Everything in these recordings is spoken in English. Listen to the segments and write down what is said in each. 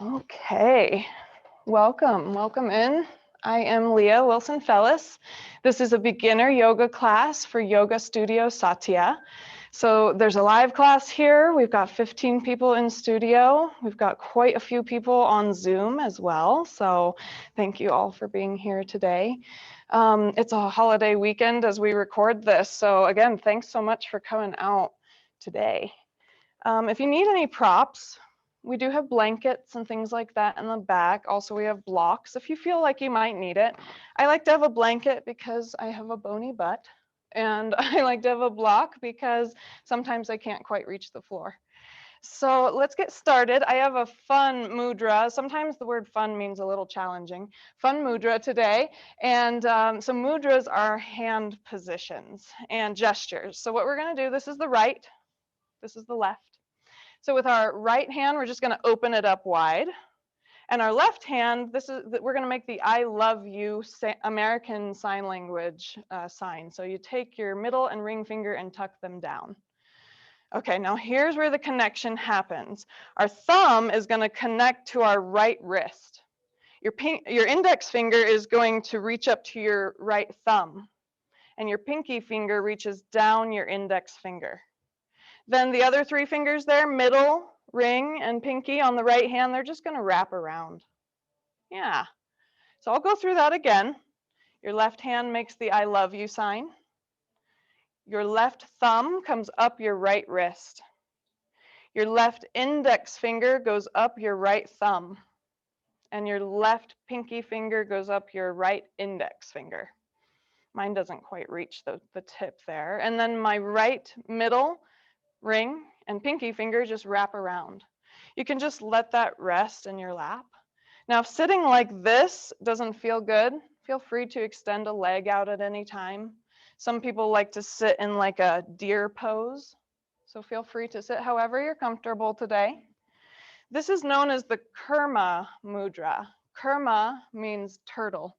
Okay, welcome in. I am Leah Wilson-Felis. This is a beginner yoga class for Yoga Studio Satya. So there's a live class here. We've got 15 people in studio. We've got quite a few people on Zoom as well. So thank you all for being here today. It's a holiday weekend as we record this. So again, thanks so much for coming out today. If you need any props, we do have blankets and things like that in the back. Also, we have blocks if you feel like you might need it. I like to have a blanket because I have a bony butt, and I like to have a block because sometimes I can't quite reach the floor. So let's get started. I have a fun mudra. Sometimes the word fun means a little challenging. Fun mudra today. And so mudras are hand positions and gestures. So what we're going to do, this is the right, this is the left. So with our right hand, we're just going to open it up wide. And our left hand, we're going to make the I love you American Sign Language sign. So you take your middle and ring finger and tuck them down. Okay, now here's where the connection happens. Our thumb is going to connect to our right wrist. Your index finger is going to reach up to your right thumb. And your pinky finger reaches down your index finger. Then the other three fingers there, middle, ring, and pinky on the right hand, they're just going to wrap around. Yeah. So I'll go through that again. Your left hand makes the I love you sign. Your left thumb comes up your right wrist. Your left index finger goes up your right thumb. And your left pinky finger goes up your right index finger. Mine doesn't quite reach the tip there. And then my right middle, ring, and pinky finger just wrap around. You can just let that rest in your lap. Now, if sitting like this doesn't feel good, feel free to extend a leg out at any time. Some people like to sit in like a deer pose, so feel free to sit however you're comfortable today. This is known as the Kerma Mudra. Kerma means turtle.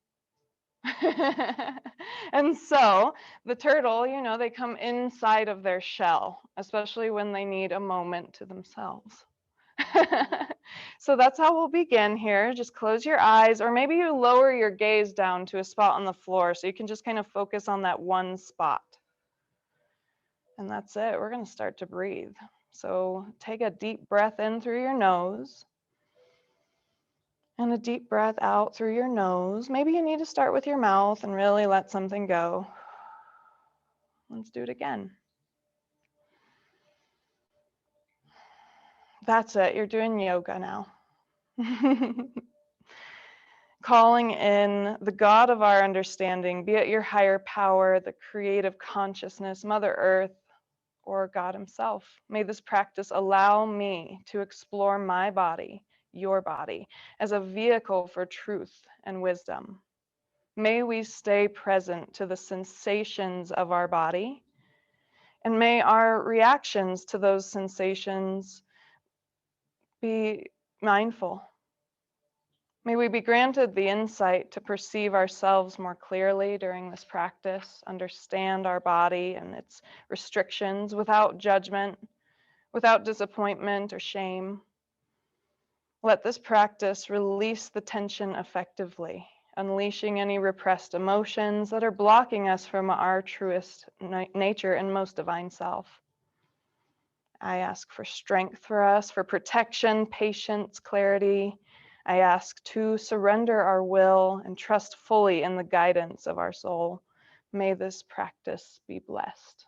And so the turtle, you know, they come inside of their shell, especially when they need a moment to themselves. So that's how we'll begin here. Just close your eyes, or maybe you lower your gaze down to a spot on the floor so you can just kind of focus on that one spot. And that's it. We're going to start to breathe. So take a deep breath in through your nose. And a deep breath out through your nose. Maybe you need to start with your mouth and really let something go. Let's do it again. That's it. You're doing yoga now. Calling in the God of our understanding, be it your higher power, the creative consciousness, Mother Earth, or God Himself. May this practice allow me to explore my body, your body, as a vehicle for truth and wisdom. May we stay present to the sensations of our body, and may our reactions to those sensations be mindful. May we be granted the insight to perceive ourselves more clearly during this practice, understand our body and its restrictions without judgment, without disappointment or shame. Let this practice release the tension effectively, unleashing any repressed emotions that are blocking us from our truest nature and most divine self. I ask for strength for us, for protection, patience, clarity. I ask to surrender our will and trust fully in the guidance of our soul. May this practice be blessed.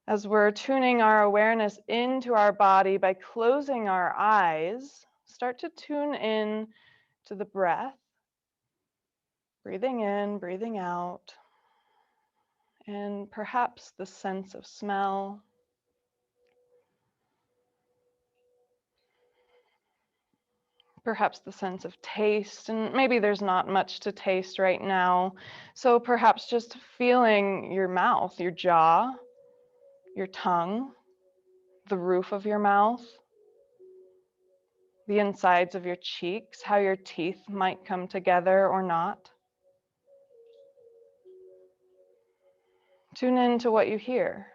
As we're tuning our awareness into our body by closing our eyes, start to tune in to the breath, breathing in, breathing out, and perhaps the sense of smell. Perhaps the sense of taste, and maybe there's not much to taste right now. So perhaps just feeling your mouth, your jaw, your tongue, the roof of your mouth, the insides of your cheeks, how your teeth might come together or not. Tune in to what you hear.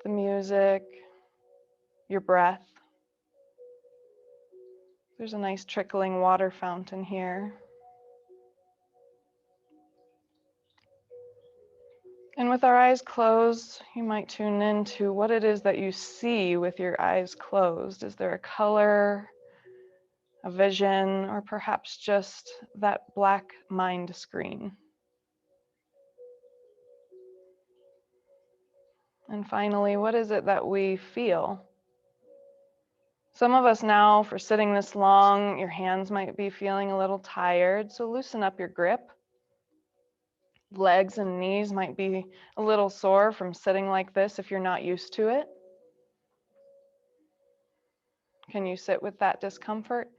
the music, your breath. There's a nice trickling water fountain here. And with our eyes closed, you might tune into what it is that you see with your eyes closed. Is there a color, a vision, or perhaps just that black mind screen? And finally, what is it that we feel? Some of us now, for sitting this long, your hands might be feeling a little tired, so loosen up your grip. Legs and knees might be a little sore from sitting like this if you're not used to it. Can you sit with that discomfort?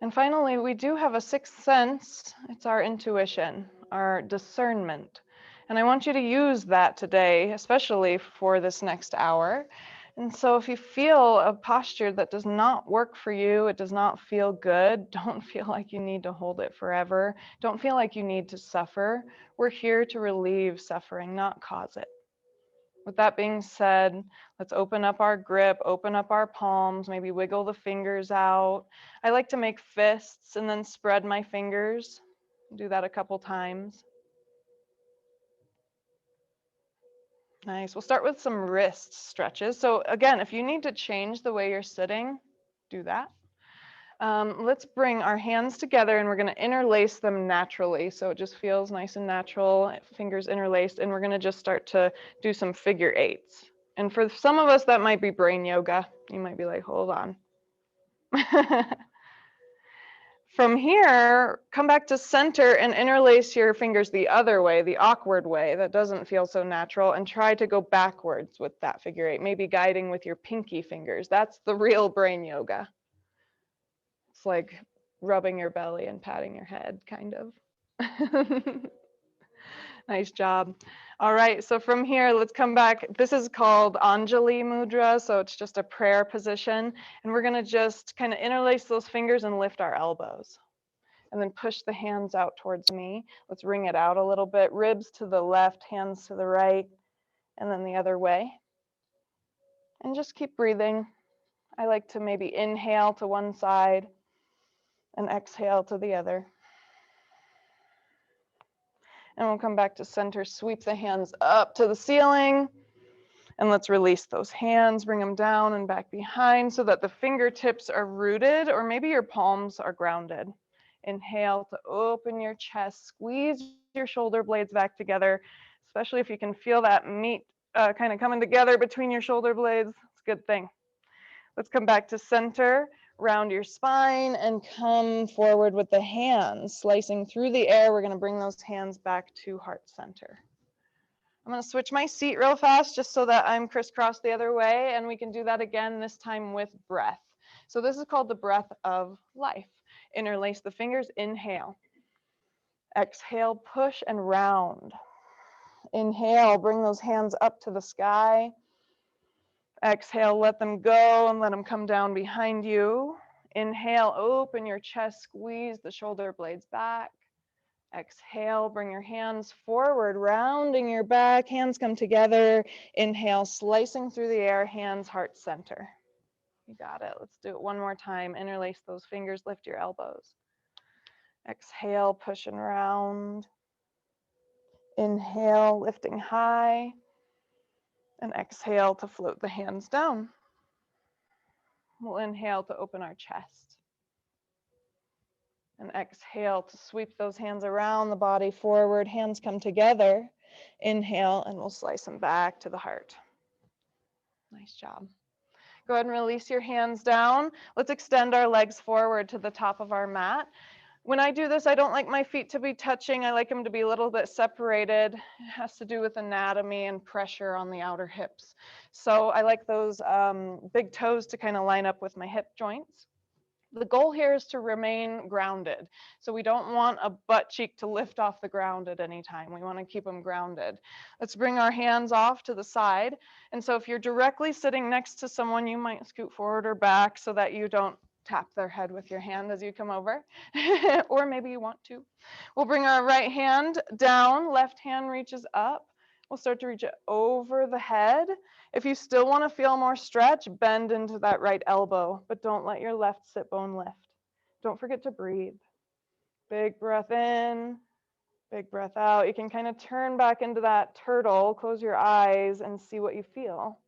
And finally, we do have a sixth sense. It's our intuition, our discernment. And I want you to use that today, especially for this next hour. And so if you feel a posture that does not work for you, it does not feel good, don't feel like you need to hold it forever. Don't feel like you need to suffer. We're here to relieve suffering, not cause it. With that being said, let's open up our grip, open up our palms, maybe wiggle the fingers out. I like to make fists and then spread my fingers. Do that a couple times. Nice. We'll start with some wrist stretches. So again, if you need to change the way you're sitting, do that. Let's bring our hands together and we're going to interlace them naturally. So it just feels nice and natural, fingers interlaced, and we're going to just start to do some figure eights. And for some of us, that might be brain yoga. You might be like, hold on. From here, come back to center and interlace your fingers the other way, the awkward way that doesn't feel so natural, and try to go backwards with that figure eight, maybe guiding with your pinky fingers. That's the real brain yoga. It's like rubbing your belly and patting your head, kind of. Nice job. All right, so from here, let's come back. This is called Anjali Mudra, so it's just a prayer position. And we're gonna just kind of interlace those fingers and lift our elbows. And then push the hands out towards me. Let's wring it out a little bit. Ribs to the left, hands to the right, and then the other way. And just keep breathing. I like to maybe inhale to one side and exhale to the other. And we'll come back to center, sweep the hands up to the ceiling. And let's release those hands, bring them down and back behind so that the fingertips are rooted, or maybe your palms are grounded. Inhale to open your chest, squeeze your shoulder blades back together, especially if you can feel that meat kind of coming together between your shoulder blades. It's a good thing. Let's come back to center, round your spine, and come forward with the hands slicing through the air. We're going to bring those hands back to heart center. I'm going to switch my seat real fast just so that I'm crisscross the other way, and we can do that again, this time with breath. So this is called the breath of life. Interlace the fingers, inhale. Exhale, push and round. Inhale, bring those hands up to the sky. Exhale, let them go and let them come down behind you. Inhale, open your chest, squeeze the shoulder blades back. Exhale, bring your hands forward, rounding your back, hands come together. Inhale, slicing through the air, hands heart center. You got it. Let's do it one more time. Interlace those fingers, lift your elbows. Exhale, push and round. Inhale, lifting high. And exhale to float the hands down. We'll inhale to open our chest. And exhale to sweep those hands around the body forward. Hands come together. Inhale, and we'll slice them back to the heart. Nice job. Go ahead and release your hands down. Let's extend our legs forward to the top of our mat. When I do this, I don't like my feet to be touching. I like them to be a little bit separated. It has to do with anatomy and pressure on the outer hips. So I like those big toes to kind of line up with my hip joints. The goal here is to remain grounded. So we don't want a butt cheek to lift off the ground at any time. We want to keep them grounded. Let's bring our hands off to the side. And so if you're directly sitting next to someone, you might scoot forward or back so that you don't tap their head with your hand as you come over, or maybe you want to. We'll bring our right hand down, left hand reaches up. We'll start to reach it over the head. If you still want to feel more stretch, bend into that right elbow, but don't let your left sit bone lift. Don't forget to breathe. Big breath in, big breath out. You can kind of turn back into that turtle, close your eyes, and see what you feel.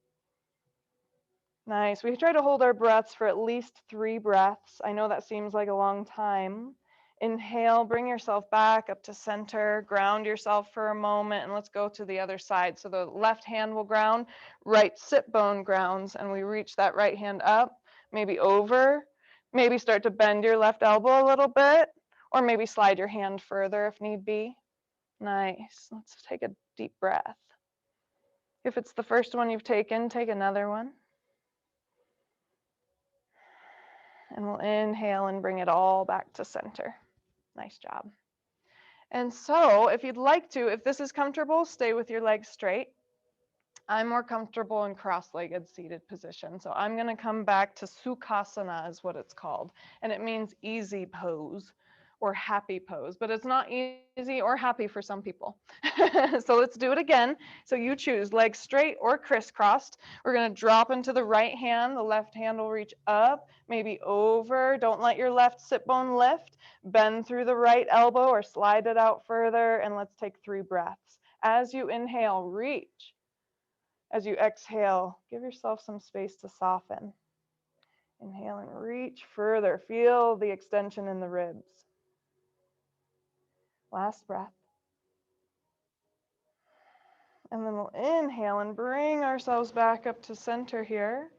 Nice. We try to hold our breaths for at least 3 breaths. I know that seems like a long time. Inhale, bring yourself back up to center, ground yourself for a moment, and let's go to the other side. So the left hand will ground, right sit bone grounds, and we reach that right hand up, maybe over, maybe start to bend your left elbow a little bit, or maybe slide your hand further if need be. Nice. Let's take a deep breath. If it's the first one you've taken, take another one. And we'll inhale and bring it all back to center. Nice job. And so if you'd like to, if this is comfortable, stay with your legs straight. I'm more comfortable in cross-legged seated position. So I'm going to come back to Sukhasana is what it's called. And it means easy pose or happy pose, but it's not easy or happy for some people. So let's do it again. So you choose legs straight or crisscrossed. We're going to drop into the right hand. The left hand will reach up, maybe over. Don't let your left sit bone lift. Bend through the right elbow or slide it out further. And let's take 3 breaths. As you inhale, reach. As you exhale, give yourself some space to soften. Inhale and reach further. Feel the extension in the ribs. Last breath. And then we'll inhale and bring ourselves back up to center here.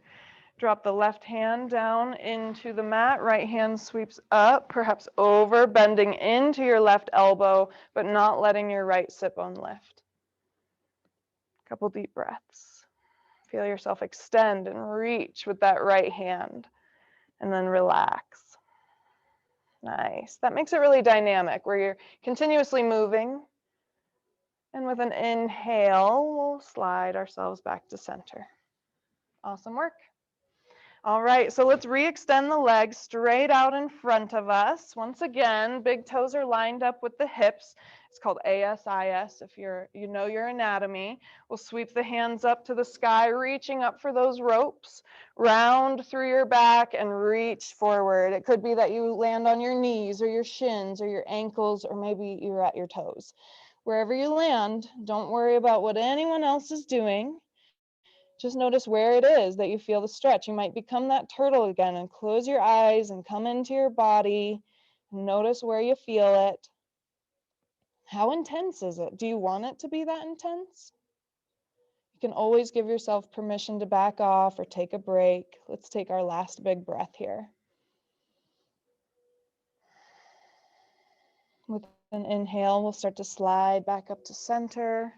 Drop the left hand down into the mat. Right hand sweeps up, perhaps over, bending into your left elbow, but not letting your right sit bone lift. Couple deep breaths. Feel yourself extend and reach with that right hand, and then relax. Nice. That makes it really dynamic where you're continuously moving. And with an inhale, we'll slide ourselves back to center. Awesome work. All right, so let's re-extend the legs straight out in front of us. Once again, big toes are lined up with the hips. It's called ASIS if you know your anatomy. We'll sweep the hands up to the sky, reaching up for those ropes. Round through your back and reach forward. It could be that you land on your knees or your shins or your ankles, or maybe you're at your toes. Wherever you land, don't worry about what anyone else is doing. Just notice where it is that you feel the stretch. You might become that turtle again and close your eyes and come into your body. Notice where you feel it. How intense is it? Do you want it to be that intense? You can always give yourself permission to back off or take a break. Let's take our last big breath here. With an inhale, we'll start to slide back up to center.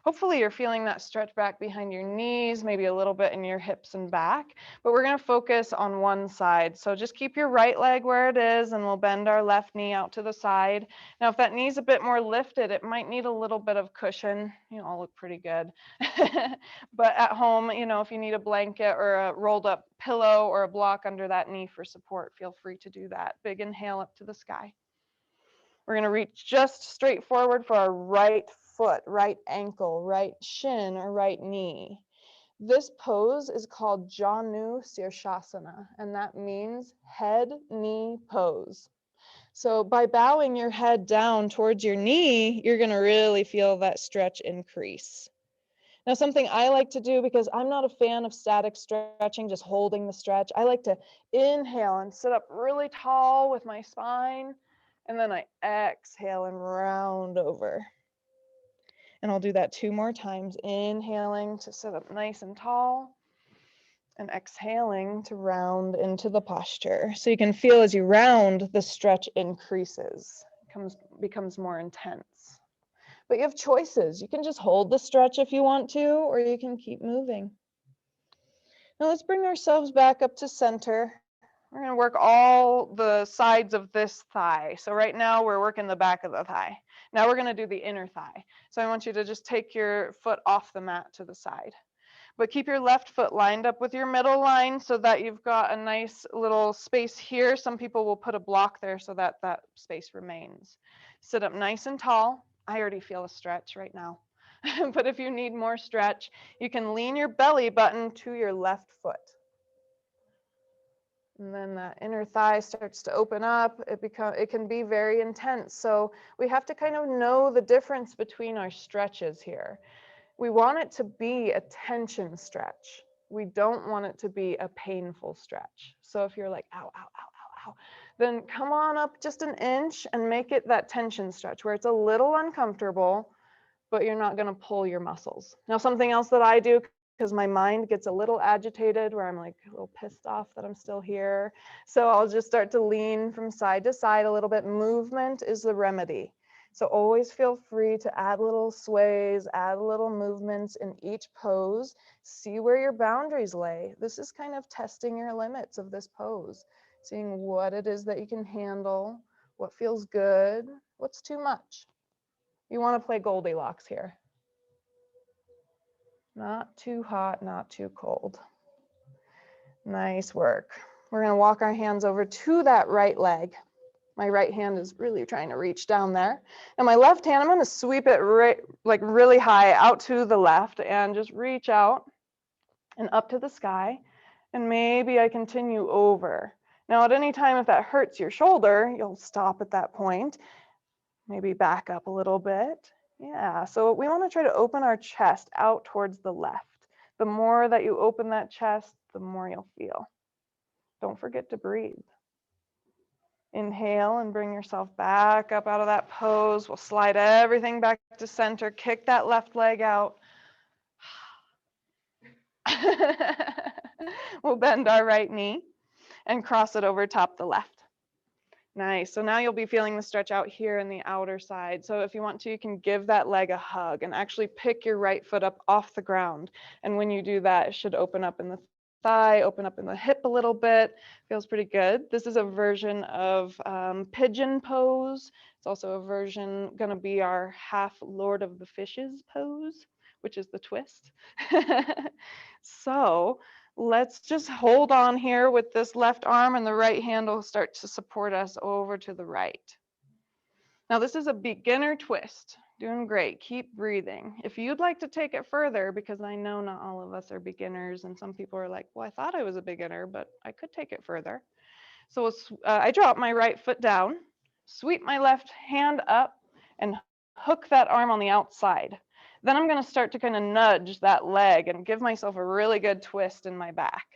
Hopefully you're feeling that stretch back behind your knees, maybe a little bit in your hips and back, but we're going to focus on one side. So just keep your right leg where it is, and we'll bend our left knee out to the side. Now, if that knee's a bit more lifted, it might need a little bit of cushion. You all look pretty good. But at home, if you need a blanket or a rolled up pillow or a block under that knee for support, feel free to do that. Big inhale up to the sky. We're going to reach just straight forward for our right foot, right ankle, right shin, or right knee. This pose is called Janu Sirsasana, and that means head knee pose. So by bowing your head down towards your knee, you're going to really feel that stretch increase. Now, something I like to do, because I'm not a fan of static stretching, just holding the stretch, I like to inhale and sit up really tall with my spine, and then I exhale and round over. And I'll do that 2 more times, inhaling to sit up nice and tall, and exhaling to round into the posture. So you can feel as you round, the stretch increases, becomes more intense. But you have choices. You can just hold the stretch if you want to, or you can keep moving. Now let's bring ourselves back up to center. We're going to work all the sides of this thigh. So right now we're working the back of the thigh. Now we're going to do the inner thigh. So I want you to just take your foot off the mat to the side. But keep your left foot lined up with your middle line so that you've got a nice little space here. Some people will put a block there so that that space remains. Sit up nice and tall. I already feel a stretch right now. But if you need more stretch, you can lean your belly button to your left foot. And then that inner thigh starts to open up. It can be very intense. So we have to kind of know the difference between our stretches here. We want it to be a tension stretch. We don't want it to be a painful stretch. So if you're like, ow, ow, ow, ow, ow, then come on up just an inch and make it that tension stretch where it's a little uncomfortable, but you're not going to pull your muscles. Now, something else that I do, because my mind gets a little agitated where I'm like a little pissed off that I'm still here. So I'll just start to lean from side to side a little bit. Movement is the remedy. So always feel free to add little sways, add little movements in each pose. See where your boundaries lay. This is kind of testing your limits of this pose, seeing what it is that you can handle, what feels good, what's too much. You want to play Goldilocks here. Not too hot, not too cold. Nice work. We're going to walk our hands over to that right leg. My right hand is really trying to reach down there. And my left hand, I'm going to sweep it like really high out to the left and just reach out and up to the sky. And maybe I continue over. Now, at any time, if that hurts your shoulder, you'll stop at that point. Maybe back up a little bit. Yeah, so we want to try to open our chest out towards the left. The more that you open that chest, the more you'll feel. Don't forget to breathe. Inhale and bring yourself back up out of that pose. We'll slide everything back to center. Kick that left leg out. We'll bend our right knee and cross it over top the left. Nice. So now you'll be feeling the stretch out here in the outer side. So if you want to, you can give that leg a hug and actually pick your right foot up off the ground. And when you do that, it should open up in the thigh, open up in the hip a little bit. Feels pretty good. This is a version of pigeon pose. It's also a version going to be our half Lord of the Fishes pose, which is the twist. So let's just hold on here with this left arm, and the right hand will start to support us over to the right. Now this is a beginner twist. Doing great. Keep breathing. If you'd like to take it further, because I know not all of us are beginners, and some people are like, well, I thought I was a beginner, but I could take it further. So I drop my right foot down, sweep my left hand up, and hook that arm on the outside. Then I'm going to start to kind of nudge that leg and give myself a really good twist in my back.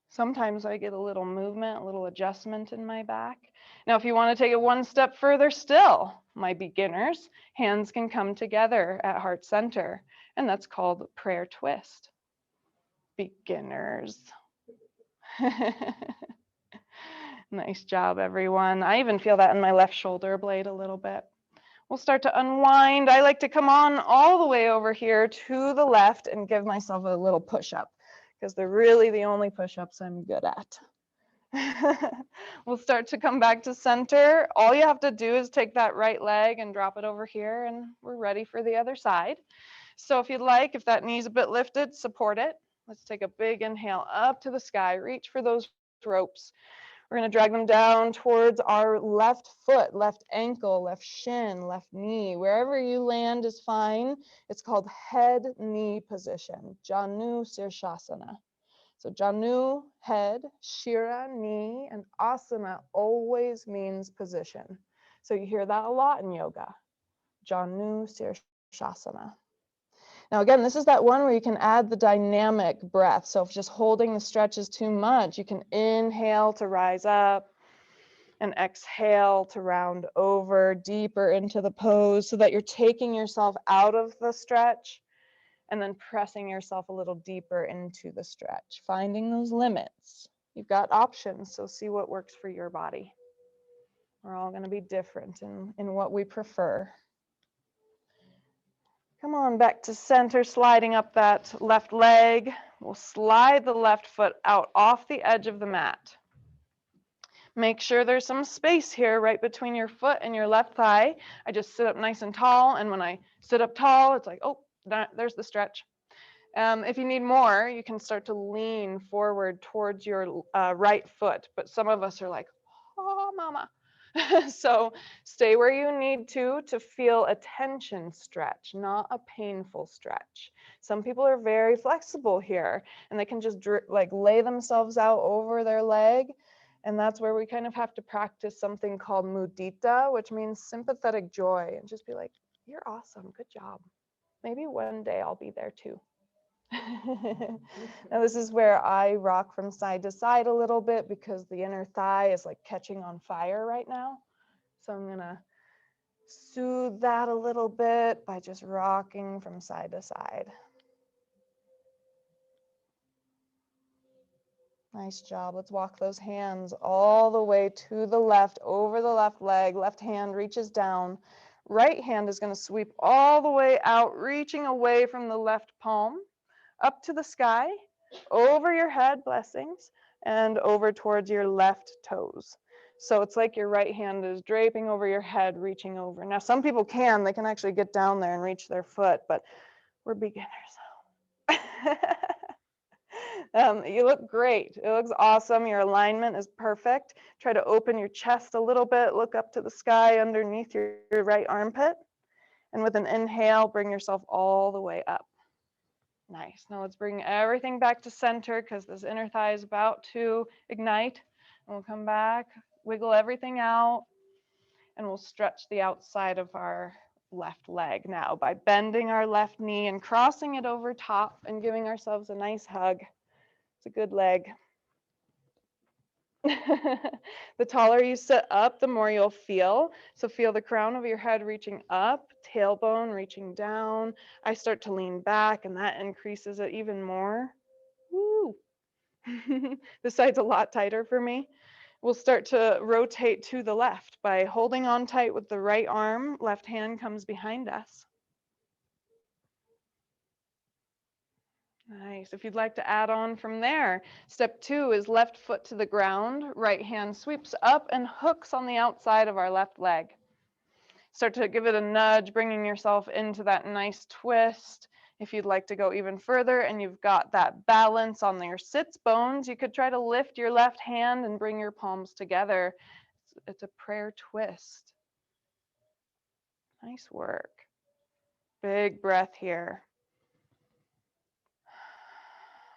Sometimes I get a little movement, a little adjustment in my back. Now, if you want to take it one step further still, my beginners, hands can come together at heart center, and that's called prayer twist. Beginners. Nice job, everyone. I even feel that in my left shoulder blade a little bit. We'll start to unwind. I like to come on all the way over here to the left and give myself a little push-up, because they're really the only push-ups I'm good at. We'll start to come back to center. All you have to do is take that right leg and drop it over here, and we're ready for the other side. So if you'd like, if that knee's a bit lifted, support it. Let's take a big inhale up to the sky. Reach for those ropes. We're going to drag them down towards our left foot, left ankle, left shin, left knee. Wherever you land is fine. It's called head knee position, Janu Sirsasana. So Janu, head, Shira, knee, and Asana always means position. So you hear that a lot in yoga, Janu Sirsasana. Now again, this is that one where you can add the dynamic breath. So if just holding the stretch is too much, you can inhale to rise up and exhale to round over deeper into the pose so that you're taking yourself out of the stretch and then pressing yourself a little deeper into the stretch, finding those limits. You've got options, so see what works for your body. We're all going to be different in what we prefer. Come on back to center, sliding up that left leg. We'll slide the left foot out off the edge of the mat. Make sure there's some space here right between your foot and your left thigh. I just sit up nice and tall, and when I sit up tall, it's like, oh, there's the stretch. If you need more, you can start to lean forward towards your right foot, but some of us are like, oh, mama. So stay where you need to feel a tension stretch, not a painful stretch. Some people are very flexible here, and they can just like lay themselves out over their leg. And that's where we kind of have to practice something called mudita, which means sympathetic joy, and just be like, you're awesome, good job. Maybe one day I'll be there too. Now this is where I rock from side to side a little bit because the inner thigh is like catching on fire right now. So I'm gonna soothe that a little bit by just rocking from side to side. Nice job. Let's walk those hands all the way to the left, over the left leg. Left hand reaches down. Right hand is going to sweep all the way out, reaching away from the left palm, up to the sky, over your head, blessings, and over towards your left toes. So it's like your right hand is draping over your head, reaching over. Now, some people they can actually get down there and reach their foot, but we're beginners. You look great. It looks awesome. Your alignment is perfect. Try to open your chest a little bit. Look up to the sky underneath your right armpit. And with an inhale, bring yourself all the way up. Nice. Now let's bring everything back to center because this inner thigh is about to ignite. And we'll come back, wiggle everything out, and we'll stretch the outside of our left leg now by bending our left knee and crossing it over top and giving ourselves a nice hug. It's a good leg. The taller you sit up, the more you'll feel. So feel the crown of your head reaching up, tailbone reaching down. I start to lean back and that increases it even more. Woo! This side's a lot tighter for me. We'll start to rotate to the left by holding on tight with the right arm. Left hand comes behind us. Nice. If you'd like to add on from there, step 2 is left foot to the ground, right hand sweeps up and hooks on the outside of our left leg. Start to give it a nudge, bringing yourself into that nice twist. If you'd like to go even further and you've got that balance on your sits bones, you could try to lift your left hand and bring your palms together. It's a prayer twist. Nice work. Big breath here.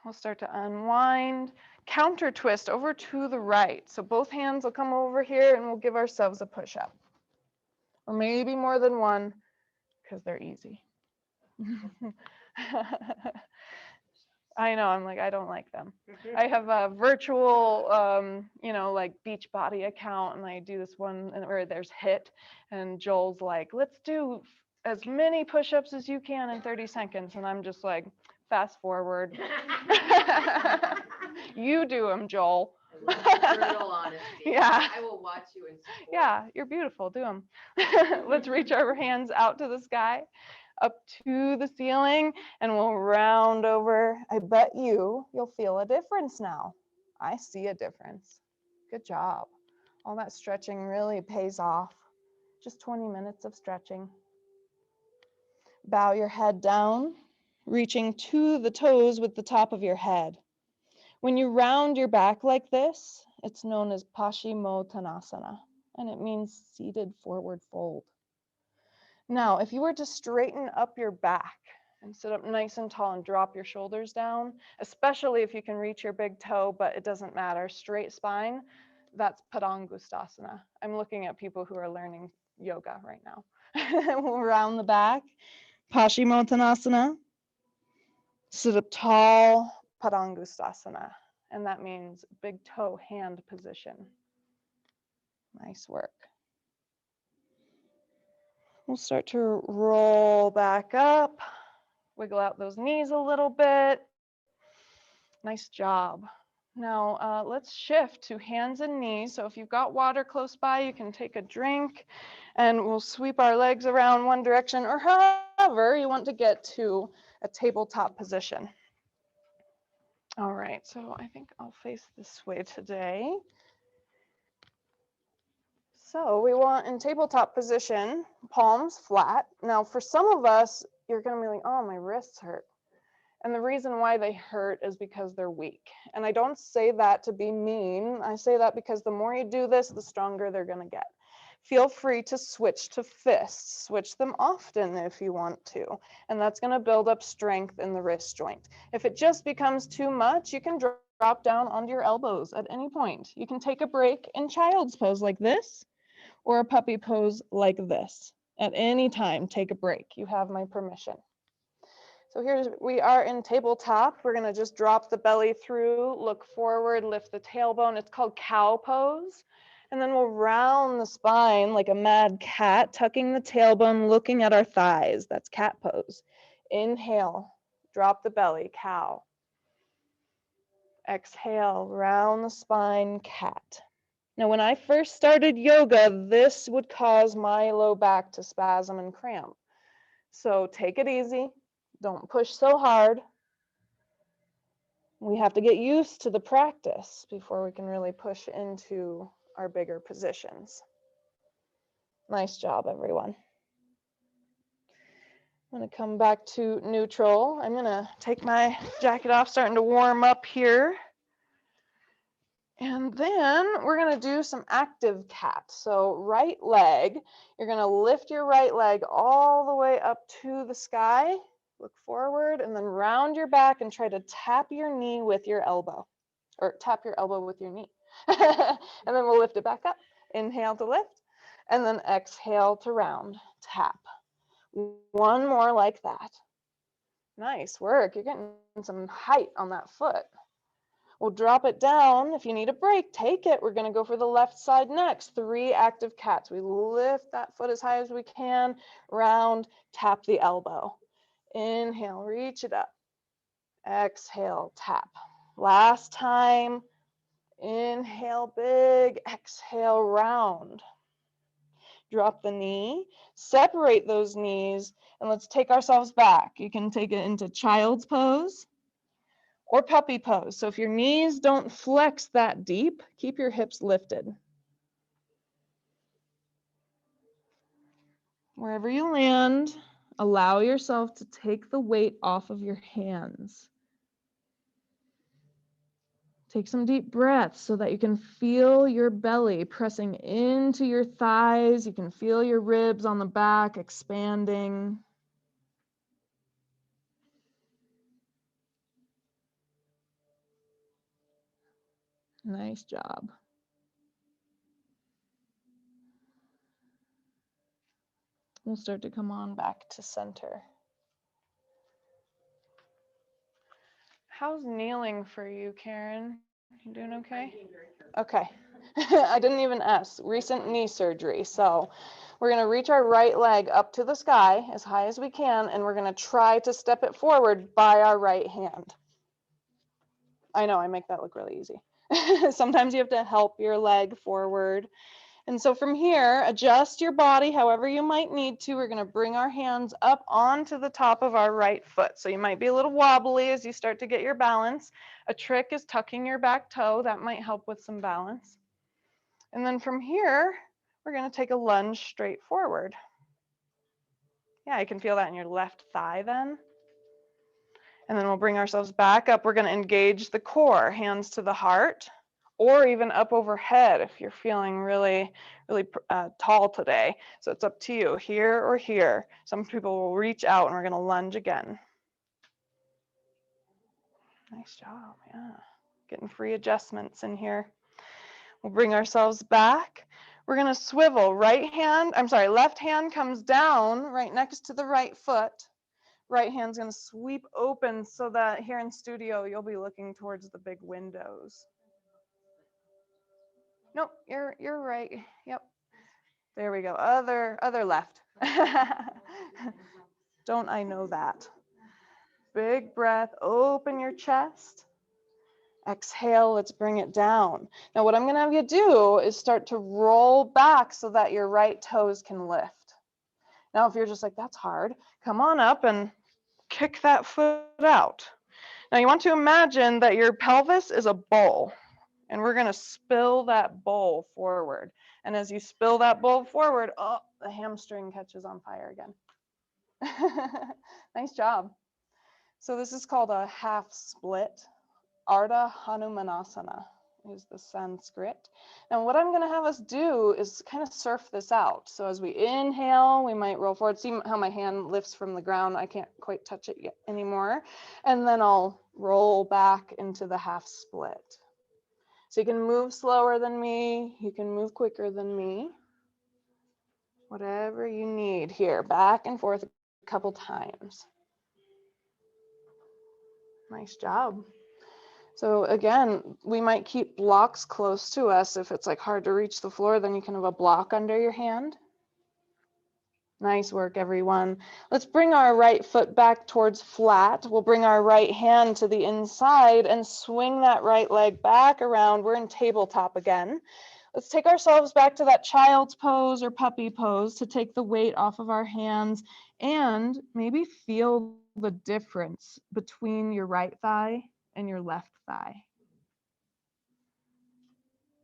We'll start to unwind, counter twist over to the right. So both hands will come over here and we'll give ourselves a push-up. Or maybe more than one, because they're easy. I know, I'm like, I don't like them. I have a virtual, like Beachbody account, and I do this one where there's HIIT, and Joel's like, let's do as many push-ups as you can in 30 seconds. And I'm just like, fast forward. You do them, Joel. Brutal honesty. Yeah. I will watch you and support. Yeah, you're beautiful. Do them. Let's reach our hands out to the sky, up to the ceiling, and we'll round over. I bet you'll feel a difference now. I see a difference. Good job. All that stretching really pays off. Just 20 minutes of stretching. Bow your head down, reaching to the toes with the top of your head. When you round your back like this, it's known as Pashimo Tanasana, and it means seated forward fold. Now, if you were to straighten up your back and sit up nice and tall and drop your shoulders down, especially if you can reach your big toe, but it doesn't matter, straight spine, that's Padangustasana. I'm looking at people who are learning yoga right now. We'll round the back, Pashimo Tanasana, sit up tall, Padangustasana, and that means big toe hand position. Nice work. We'll start to roll back up, wiggle out those knees a little bit. Nice job. Now let's shift to hands and knees. So if you've got water close by, you can take a drink, and we'll sweep our legs around one direction, or however you want to get to a tabletop position. All right, so I think I'll face this way today. So we want in tabletop position, palms flat. Now for some of us, you're gonna be like, oh, my wrists hurt. And the reason why they hurt is because they're weak. And I don't say that to be mean. I say that because the more you do this, the stronger they're going to get. Feel free to switch to fists. Switch them often if you want to. And that's going to build up strength in the wrist joint. If it just becomes too much, you can drop down onto your elbows at any point. You can take a break in child's pose like this, or a puppy pose like this. At any time, take a break. You have my permission. So here we are in tabletop. We're going to just drop the belly through, look forward, lift the tailbone. It's called cow pose. And then we'll round the spine like a mad cat, tucking the tailbone, looking at our thighs. That's cat pose. Inhale, drop the belly, cow. Exhale, round the spine, cat. Now, when I first started yoga, this would cause my low back to spasm and cramp. So take it easy. Don't push so hard. We have to get used to the practice before we can really push into our bigger positions. Nice job, everyone. I'm going to come back to neutral. I'm going to take my jacket off, starting to warm up here. And then we're going to do some active cat. So right leg, you're going to lift your right leg all the way up to the sky. Look forward and then round your back and try to tap your knee with your elbow, or tap your elbow with your knee. And then we'll lift it back up. Inhale to lift, and then exhale to round, tap. One more like that. Nice work. You're getting some height on that foot. We'll drop it down. If you need a break, take it. We're going to go for the left side next. 3 active cats. We lift that foot as high as we can, round, tap the elbow. Inhale, reach it up. Exhale, tap. Last time. Inhale, big. Exhale, round. Drop the knee. Separate those knees, and let's take ourselves back. You can take it into child's pose or puppy pose. So if your knees don't flex that deep, keep your hips lifted. Wherever you land, allow yourself to take the weight off of your hands. Take some deep breaths so that you can feel your belly pressing into your thighs. You can feel your ribs on the back expanding. Nice job. We'll start to come on back to center. How's kneeling for you, Karen? You doing okay? Okay. I didn't even ask. Recent knee surgery. So we're going to reach our right leg up to the sky as high as we can, and we're going to try to step it forward by our right hand. I know I make that look really easy. Sometimes you have to help your leg forward. And so from here, adjust your body however you might need to. We're going to bring our hands up onto the top of our right foot. So you might be a little wobbly as you start to get your balance. A trick is tucking your back toe. That might help with some balance. And then from here, we're going to take a lunge straight forward. Yeah, I can feel that in your left thigh then. And then we'll bring ourselves back up. We're going to engage the core, hands to the heart, or even up overhead if you're feeling really tall today. So it's up to you, here or here. Some people will reach out and we're going to lunge again. Nice job, yeah. Getting free adjustments in here. We'll bring ourselves back. We're going to swivel. Left hand comes down right next to the right foot. Right hand's going to sweep open so that here in studio, you'll be looking towards the big windows. Nope, you're right. Yep. There we go. Other left. Don't I know that? Big breath, open your chest. Exhale, let's bring it down. Now what I'm going to have you do is start to roll back so that your right toes can lift. Now if you're just like, that's hard, come on up and kick that foot out. Now you want to imagine that your pelvis is a bowl, and we're going to spill that bowl forward. And as you spill that bowl forward, oh, the hamstring catches on fire again. Nice job. So this is called a half split. Arda Hanumanasana is the Sanskrit. Now what I'm going to have us do is kind of surf this out. So as we inhale, we might roll forward. See how my hand lifts from the ground? I can't quite touch it yet anymore. And then I'll roll back into the half split. So you can move slower than me. You can move quicker than me. Whatever you need here. Back and forth a couple times. Nice job. So again, we might keep blocks close to us. If it's like hard to reach the floor, then you can have a block under your hand. Nice work, everyone. Let's bring our right foot back towards flat. We'll bring our right hand to the inside and swing that right leg back around. We're in tabletop again. Let's take ourselves back to that child's pose or puppy pose to take the weight off of our hands and maybe feel the difference between your right thigh and your left thigh.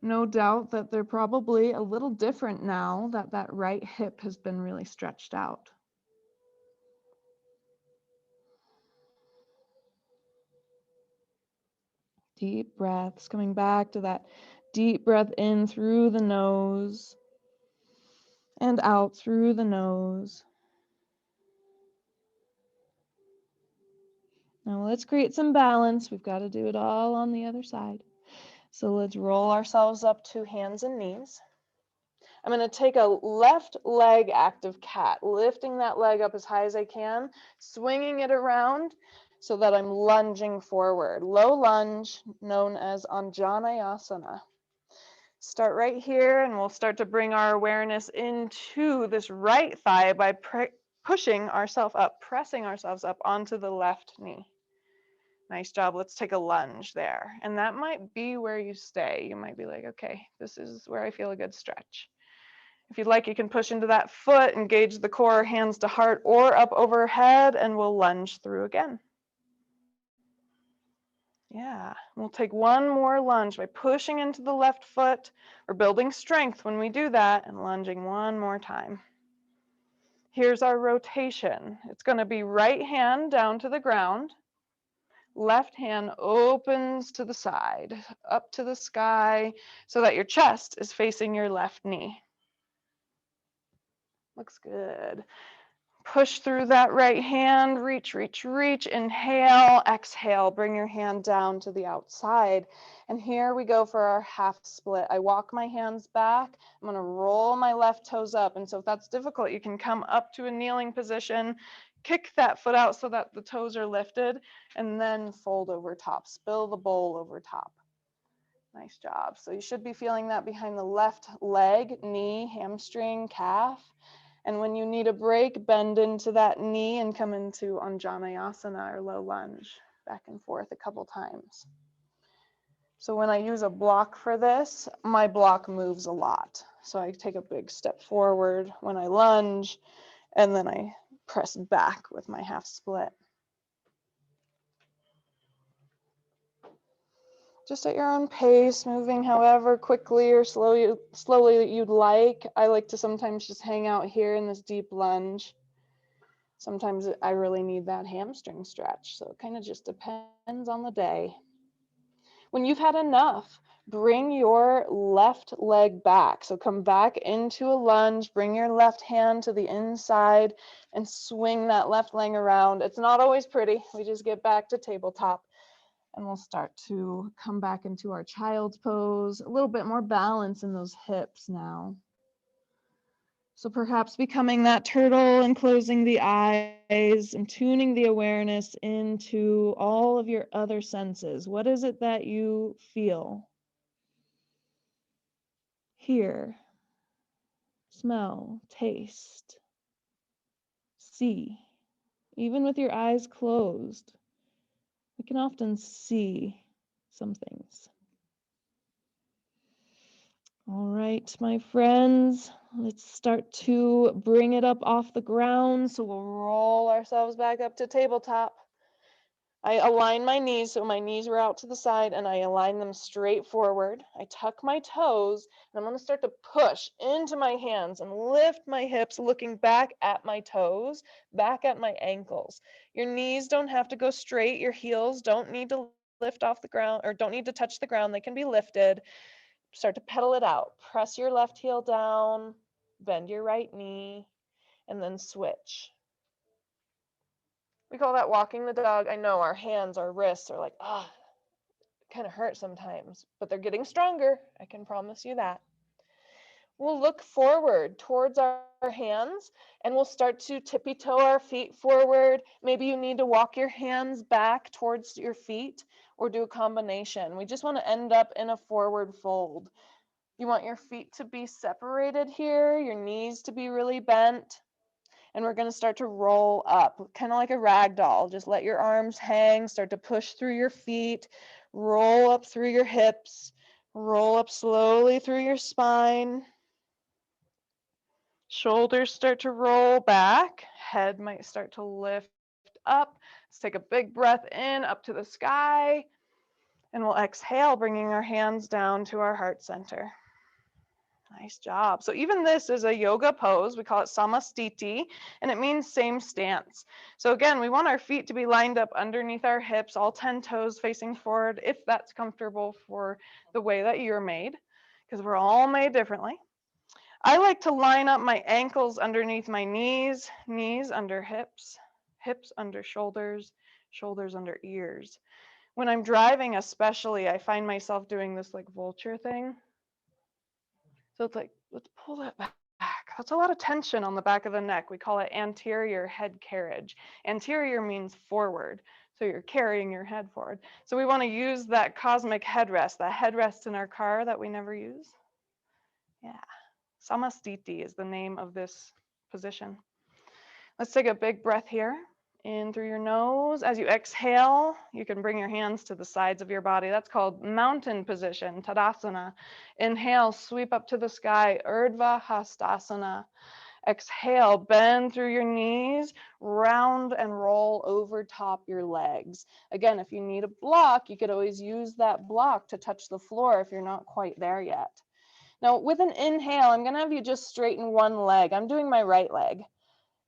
No doubt that they're probably a little different now that that right hip has been really stretched out. Deep breaths, coming back to that deep breath in through the nose and out through the nose. Now let's create some balance. We've got to do it all on the other side. So let's roll ourselves up to hands and knees. I'm going to take a left leg active cat, lifting that leg up as high as I can, swinging it around so that I'm lunging forward. Low lunge, known as Anjali. Start right here, and we'll start to bring our awareness into this right thigh by pushing ourselves up, pressing ourselves up onto the left knee. Nice job. Let's take a lunge there. And that might be where you stay. You might be like, okay, this is where I feel a good stretch. If you'd like, you can push into that foot, engage the core, hands to heart, or up overhead, and we'll lunge through again. Yeah, we'll take one more lunge by pushing into the left foot. We're building strength when we do that, and lunging one more time. Here's our rotation. It's going to be right hand down to the ground. Left hand opens to the side, up to the sky, so that your chest is facing your left knee. Looks good. Push through that right hand, reach, reach, reach, inhale, exhale, bring your hand down to the outside. And here we go for our half split. I walk my hands back, I'm gonna roll my left toes up. And so if that's difficult, you can come up to a kneeling position, kick that foot out so that the toes are lifted, and then fold over top, spill the bowl over top. Nice job. So you should be feeling that behind the left leg, knee, hamstring, calf. And when you need a break, bend into that knee and come into Anjaneyasana or low lunge, back and forth a couple times. So when I use a block for this, my block moves a lot. So I take a big step forward when I lunge, and then I press back with my half split. Just at your own pace, moving however quickly or slowly you'd like. I like to sometimes just hang out here in this deep lunge. Sometimes I really need that hamstring stretch, so it kind of just depends on the day. When you've had enough, bring your left leg back. So come back into a lunge, bring your left hand to the inside and swing that left leg around. It's not always pretty. We just get back to tabletop. And we'll start to come back into our child's pose, a little bit more balance in those hips now. So perhaps becoming that turtle and closing the eyes and tuning the awareness into all of your other senses. What is it that you feel? Hear, smell, taste, see. Even with your eyes closed, we can often see some things. All right, my friends, let's start to bring it up off the ground. So we'll roll ourselves back up to tabletop. I align my knees, so my knees were out to the side, and I align them straight forward. I tuck my toes, and I'm going to start to push into my hands and lift my hips, looking back at my toes, back at my ankles. Your knees don't have to go straight. Your heels don't need to lift off the ground or don't need to touch the ground. They can be lifted. Start to pedal it out. Press your left heel down, bend your right knee, and then switch. We call that walking the dog. I know our hands, our wrists are like, kind of hurt sometimes, but they're getting stronger. I can promise you that. We'll look forward towards our hands and we'll start to tippy toe our feet forward. Maybe you need to walk your hands back towards your feet or do a combination. We just want to end up in a forward fold. You want your feet to be separated here, your knees to be really bent. And we're going to start to roll up, kind of like a rag doll. Just let your arms hang, start to push through your feet, roll up through your hips, roll up slowly through your spine. Shoulders start to roll back, head might start to lift up. Let's take a big breath in, up to the sky, and we'll exhale, bringing our hands down to our heart center. Nice job. So even this is a yoga pose. We call it samastiti, and it means same stance. So again, we want our feet to be lined up underneath our hips, all 10 toes facing forward, if that's comfortable for the way that you're made, because we're all made differently. I like to line up my ankles underneath my knees, knees under hips, hips under shoulders, shoulders under ears. When I'm driving especially, I find myself doing this like vulture thing. So it's like, let's pull that back. That's a lot of tension on the back of the neck. We call it anterior head carriage. Anterior means forward. So you're carrying your head forward. So we want to use that cosmic headrest, that headrest in our car that we never use. Yeah. Samastiti is the name of this position. Let's take a big breath here. In through your nose. As you exhale, you can bring your hands to the sides of your body. That's called mountain position, Tadasana. Inhale, sweep up to the sky, Urdhva Hastasana. Exhale, bend through your knees, round and roll over top your legs. Again, if you need a block, you could always use that block to touch the floor if you're not quite there yet. Now, with an inhale, I'm going to have you just straighten one leg. I'm doing my right leg.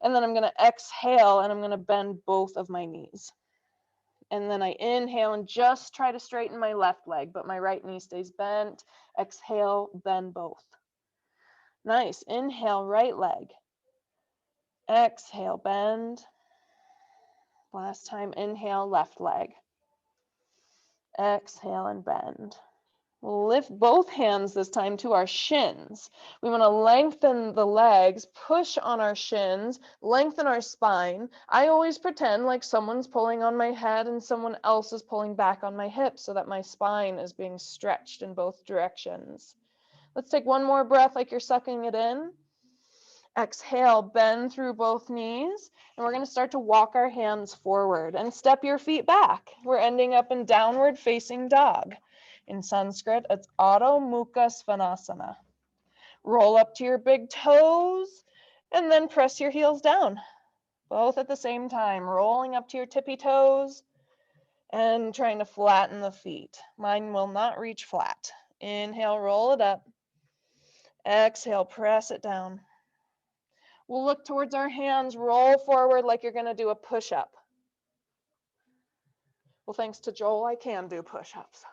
And then I'm going to exhale and I'm going to bend both of my knees. And then I inhale and just try to straighten my left leg, but my right knee stays bent. Exhale, bend both. Nice. Inhale, right leg. Exhale, bend. Last time, inhale, left leg. Exhale and bend. We'll lift both hands this time to our shins. We want to lengthen the legs, push on our shins, lengthen our spine. I always pretend like someone's pulling on my head and someone else is pulling back on my hips so that my spine is being stretched in both directions. Let's take one more breath like you're sucking it in. Exhale, bend through both knees, and we're going to start to walk our hands forward and step your feet back. We're ending up in downward facing dog. In Sanskrit, it's Adho Mukha Svanasana. Roll up to your big toes and then press your heels down. Both at the same time, rolling up to your tippy toes and trying to flatten the feet. Mine will not reach flat. Inhale, roll it up. Exhale, press it down. We'll look towards our hands, roll forward like you're going to do a push-up. Well, thanks to Joel, I can do push-ups,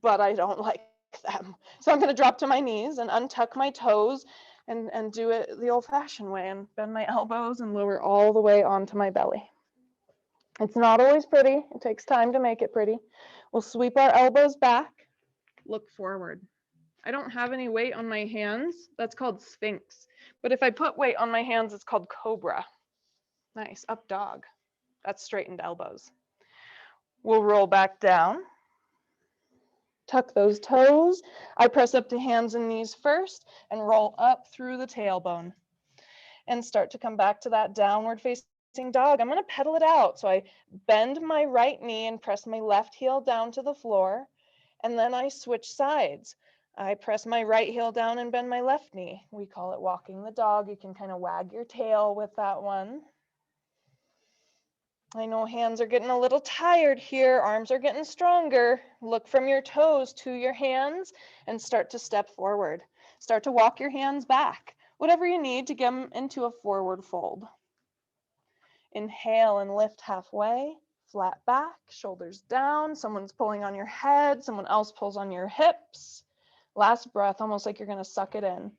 but I don't like them. So I'm going to drop to my knees and untuck my toes and do it the old-fashioned way and bend my elbows and lower all the way onto my belly. It's not always pretty. It takes time to make it pretty. We'll sweep our elbows back, look forward. I don't have any weight on my hands. That's called Sphinx. But if I put weight on my hands, it's called Cobra. Nice, up dog. That's straightened elbows. We'll roll back down. Tuck those toes. I press up to hands and knees first and roll up through the tailbone. And start to come back to that downward facing dog. I'm going to pedal it out. So I bend my right knee and press my left heel down to the floor. And then I switch sides. I press my right heel down and bend my left knee. We call it walking the dog. You can kind of wag your tail with that one. I know hands are getting a little tired here. Arms are getting stronger. Look from your toes to your hands and start to step forward. Start to walk your hands back. Whatever you need to get them into a forward fold. Inhale and lift halfway. Flat back, shoulders down. Someone's pulling on your head. Someone else pulls on your hips. Last breath, almost like you're going to suck it in.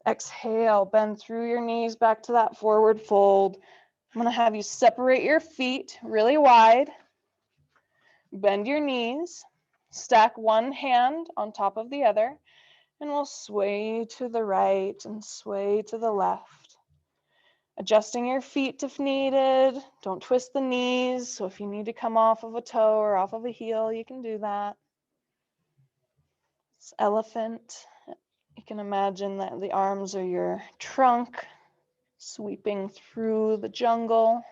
Exhale, bend through your knees back to that forward fold. I'm going to have you separate your feet really wide. Bend your knees. Stack one hand on top of the other. And we'll sway to the right and sway to the left. Adjusting your feet if needed. Don't twist the knees. So if you need to come off of a toe or off of a heel, you can do that. It's elephant. You can imagine that the arms are your trunk, sweeping through the jungle.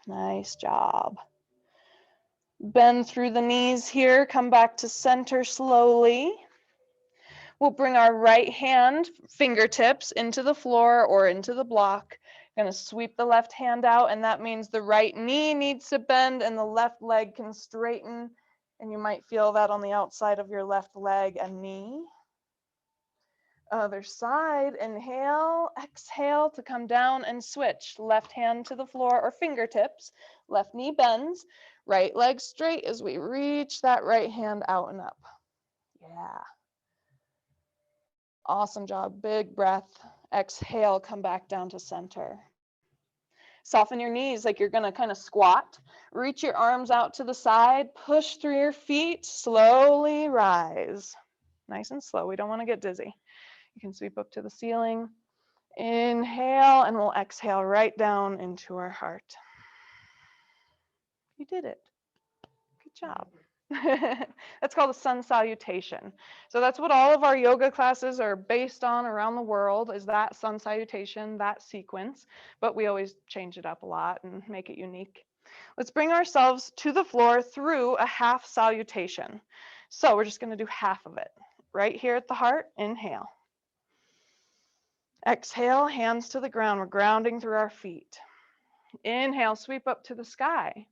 Nice job. Bend through the knees here. Come back to center slowly. We'll bring our right hand fingertips into the floor or into the block. Going to sweep the left hand out, and that means the right knee needs to bend and the left leg can straighten. And you might feel that on the outside of your left leg and knee. Other side, inhale, exhale to come down and switch. Left hand to the floor or fingertips. Left knee bends, right leg straight as we reach that right hand out and up. Yeah. Awesome job. Big breath. Exhale, come back down to center. Soften your knees like you're going to kind of squat. Reach your arms out to the side. Push through your feet. Slowly rise. Nice and slow. We don't want to get dizzy. You can sweep up to the ceiling. Inhale, and we'll exhale right down into our heart. You did it. Good job. That's called a sun salutation. So that's what all of our yoga classes are based on around the world, is that sun salutation, that sequence. But we always change it up a lot and make it unique. Let's bring ourselves to the floor through a half salutation. So we're just going to do half of it. Right here at the heart, inhale. Exhale, hands to the ground. We're grounding through our feet. Inhale, sweep up to the sky.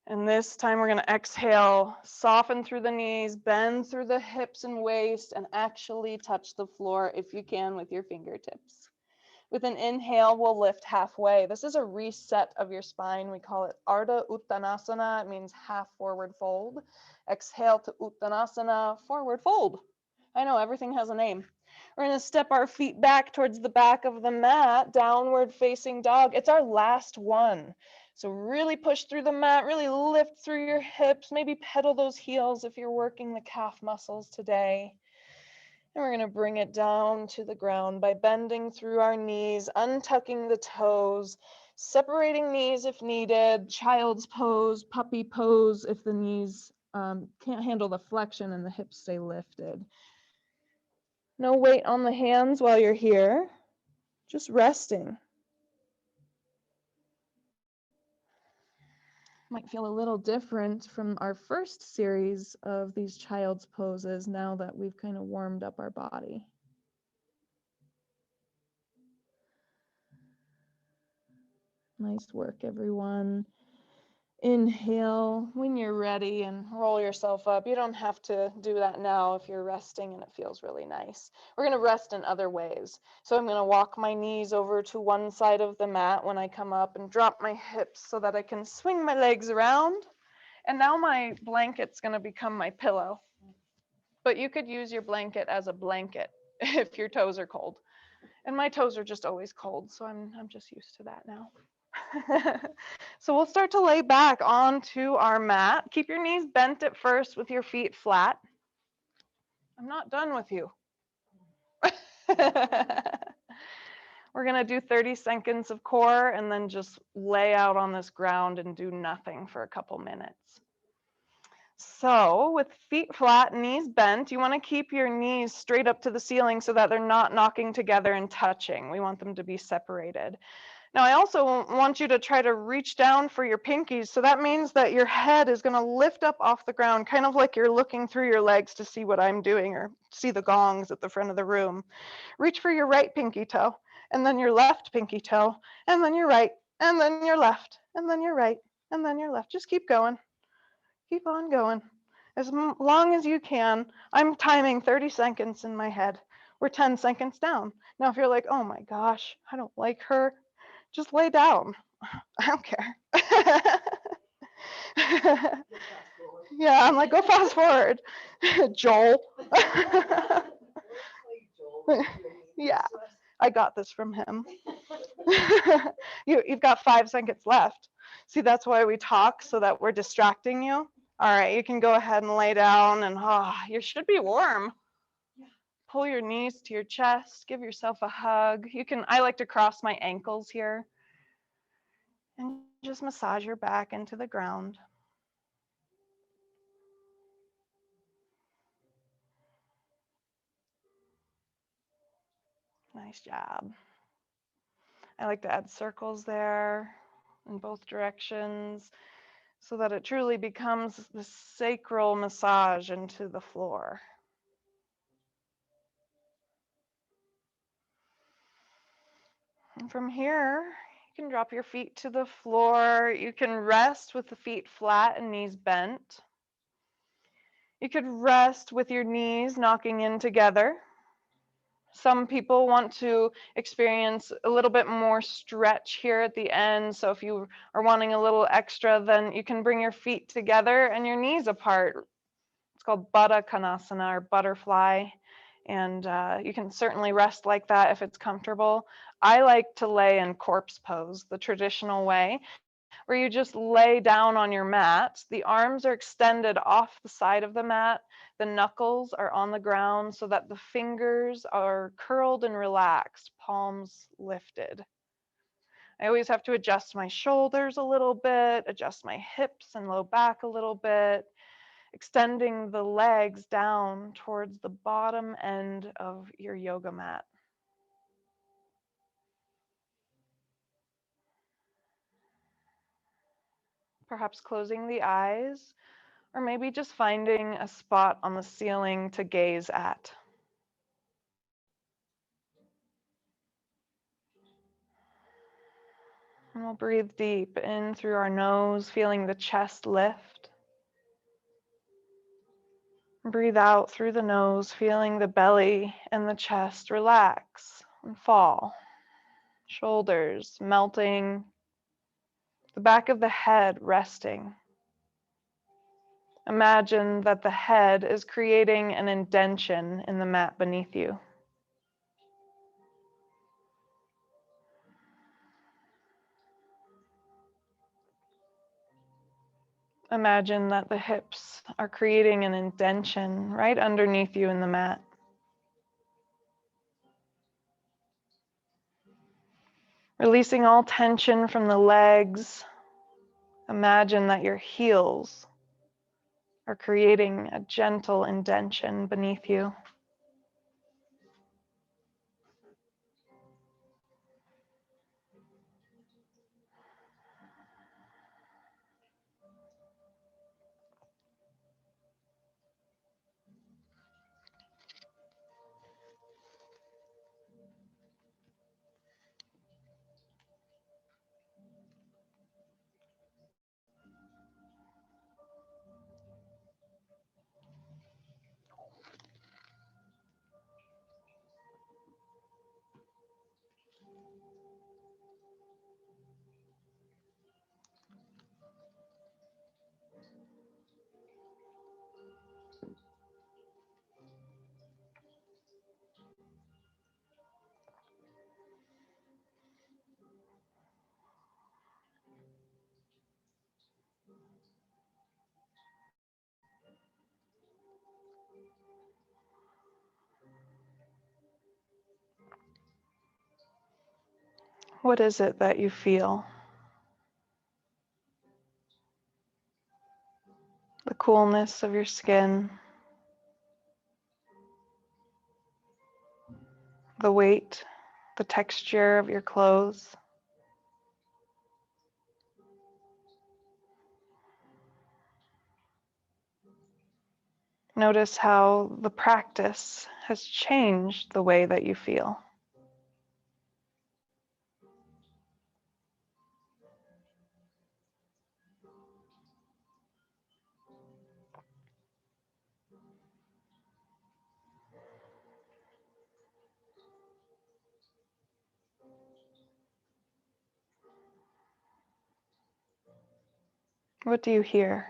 And this time we're going to exhale, soften through the knees, bend through the hips and waist, and actually touch the floor if you can with your fingertips. With an inhale, we'll lift halfway. This is a reset of your spine. We call it Arda Uttanasana. It means half forward fold. Exhale to Uttanasana, forward fold. I know, everything has a name. We're going to step our feet back towards the back of the mat, downward facing dog. It's our last one. So really push through the mat, really lift through your hips, maybe pedal those heels if you're working the calf muscles today. And we're going to bring it down to the ground by bending through our knees, untucking the toes, separating knees if needed, child's pose, puppy pose if the knees can't handle the flexion and the hips stay lifted. No weight on the hands while you're here, just resting. Might feel a little different from our first series of these child's poses now that we've kind of warmed up our body. Nice work, everyone. Inhale when you're ready and roll yourself up. You don't have to do that now if you're resting and it feels really nice. We're going to rest in other ways. So I'm going to walk my knees over to one side of the mat when I come up and drop my hips so that I can swing my legs around. And now my blanket's going to become my pillow. But you could use your blanket as a blanket if your toes are cold. And my toes are just always cold, so I'm just used to that now. So we'll start to lay back onto our mat. Keep your knees bent at first with your feet flat. I'm not done with you. We're going to do 30 seconds of core and then just lay out on this ground and do nothing for a couple minutes. So with feet flat, knees bent, you want to keep your knees straight up to the ceiling so that they're not knocking together and touching. We want them to be separated. Now, I also want you to try to reach down for your pinkies. So that means that your head is going to lift up off the ground, kind of like you're looking through your legs to see what I'm doing or see the gongs at the front of the room. Reach for your right pinky toe and then your left pinky toe, and then your right, and then your left, and then your right, and then your left. Just keep going. Keep on going. As long as you can. I'm timing 30 seconds in my head. We're 10 seconds down. Now, if you're like, oh my gosh, I don't like her, just lay down. I don't care. Yeah, I'm like, go fast forward. Joel. Yeah, I got this from him. You've got 5 seconds left. See, that's why we talk, so that we're distracting you. All right, you can go ahead and lay down, and you should be warm. Pull your knees to your chest, give yourself a hug. I like to cross my ankles here and just massage your back into the ground. Nice job. I like to add circles there in both directions so that it truly becomes this sacral massage into the floor. And from here, you can drop your feet to the floor. You can rest with the feet flat and knees bent. You could rest with your knees knocking in together. Some people want to experience a little bit more stretch here at the end. So if you are wanting a little extra, then you can bring your feet together and your knees apart. It's called Baddha Konasana, or butterfly. And you can certainly rest like that if it's comfortable. I like to lay in corpse pose, the traditional way, where you just lay down on your mat. The arms are extended off the side of the mat. The knuckles are on the ground so that the fingers are curled and relaxed, palms lifted. I always have to adjust my shoulders a little bit, adjust my hips and low back a little bit, extending the legs down towards the bottom end of your yoga mat. Perhaps closing the eyes, or maybe just finding a spot on the ceiling to gaze at. And we'll breathe deep in through our nose, feeling the chest lift. Breathe out through the nose, feeling the belly and the chest relax and fall. Shoulders melting, the back of the head resting. Imagine that the head is creating an indentation in the mat beneath you. Imagine that the hips are creating an indentation right underneath you in the mat. Releasing all tension from the legs. Imagine that your heels are creating a gentle indentation beneath you. What is it that you feel? The coolness of your skin, the weight, the texture of your clothes. Notice how the practice has changed the way that you feel. What do you hear?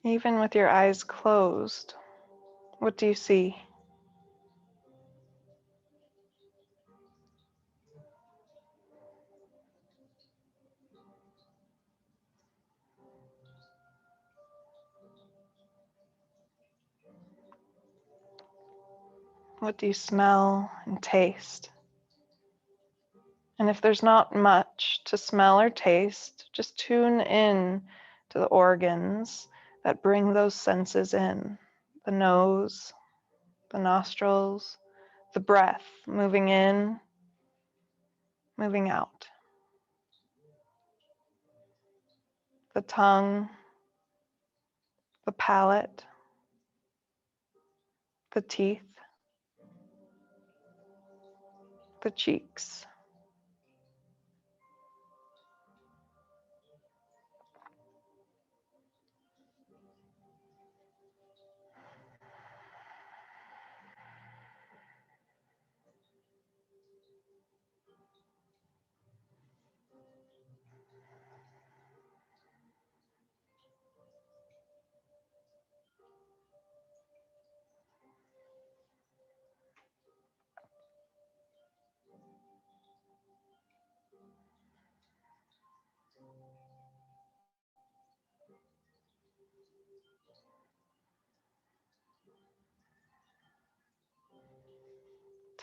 Even with your eyes closed, what do you see? What do you smell and taste? And if there's not much to smell or taste, just tune in to the organs that bring those senses in. The nose, the nostrils, the breath moving in, moving out. The tongue, the palate, the teeth, the cheeks.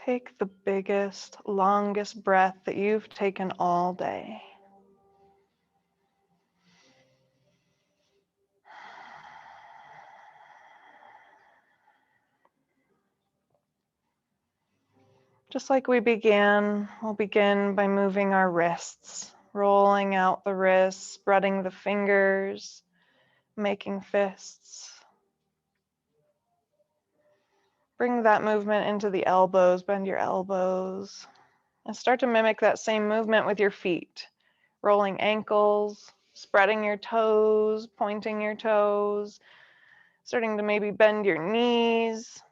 Take the biggest, longest breath that you've taken all day. Just like we began, we'll begin by moving our wrists, rolling out the wrists, spreading the fingers, making fists. Bring that movement into the elbows, bend your elbows, and start to mimic that same movement with your feet. Rolling ankles, spreading your toes, pointing your toes, starting to maybe bend your knees.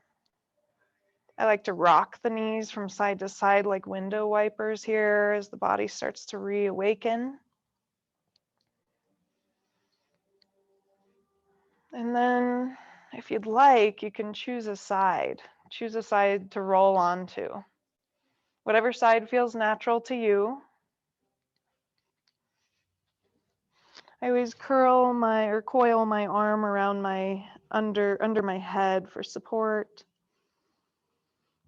I like to rock the knees from side to side like window wipers here as the body starts to reawaken. And then if you'd like, you can choose a side. Choose a side to roll onto. Whatever side feels natural to you. I always coil my arm around my under my head for support.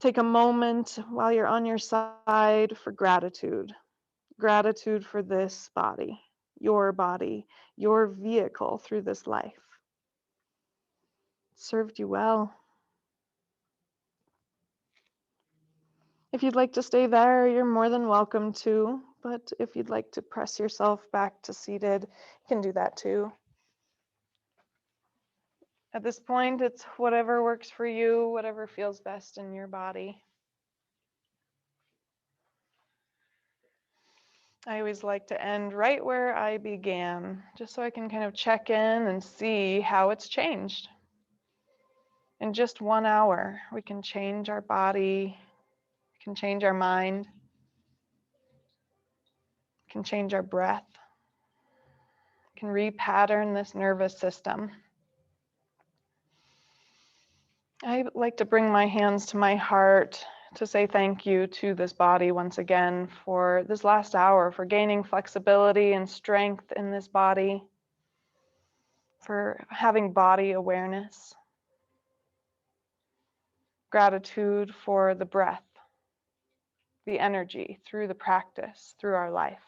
Take a moment while you're on your side for gratitude. Gratitude for this body, your vehicle through this life. It served you well. If you'd like to stay there, you're more than welcome to, but if you'd like to press yourself back to seated, you can do that too. At this point, it's whatever works for you, whatever feels best in your body. I always like to end right where I began, just so I can kind of check in and see how it's changed. In just 1 hour, we can change our body, we can change our mind, we can change our breath, we can repattern this nervous system. I like to bring my hands to my heart to say thank you to this body once again for this last hour, for gaining flexibility and strength in this body, for having body awareness. Gratitude for the breath, the energy through the practice, through our life.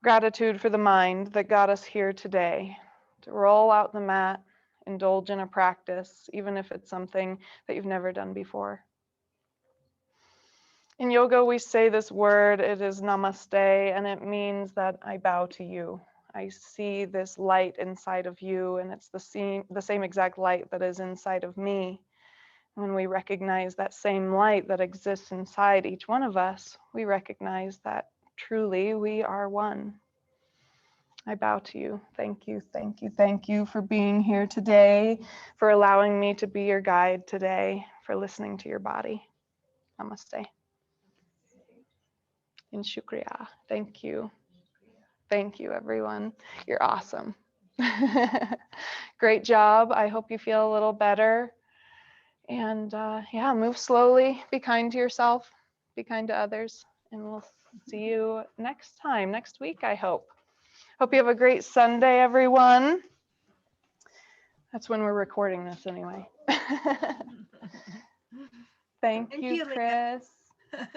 Gratitude for the mind that got us here today, to roll out the mat, indulge in a practice, even if it's something that you've never done before. In yoga, we say this word, it is namaste, and it means that I bow to you. I see this light inside of you, and it's the same exact light that is inside of me. When we recognize that same light that exists inside each one of us, we recognize that truly we are one. I bow to you. Thank you, thank you, thank you for being here today, for allowing me to be your guide today, for listening to your body. Namaste. In Shukriya. Thank you. Thank you, everyone. You're awesome. Great job. I hope you feel a little better. And yeah, move slowly. Be kind to yourself. Be kind to others. And we'll see you next time, next week, I hope. Hope you have a great Sunday, everyone. That's when we're recording this anyway. Thank you, Leah. Chris.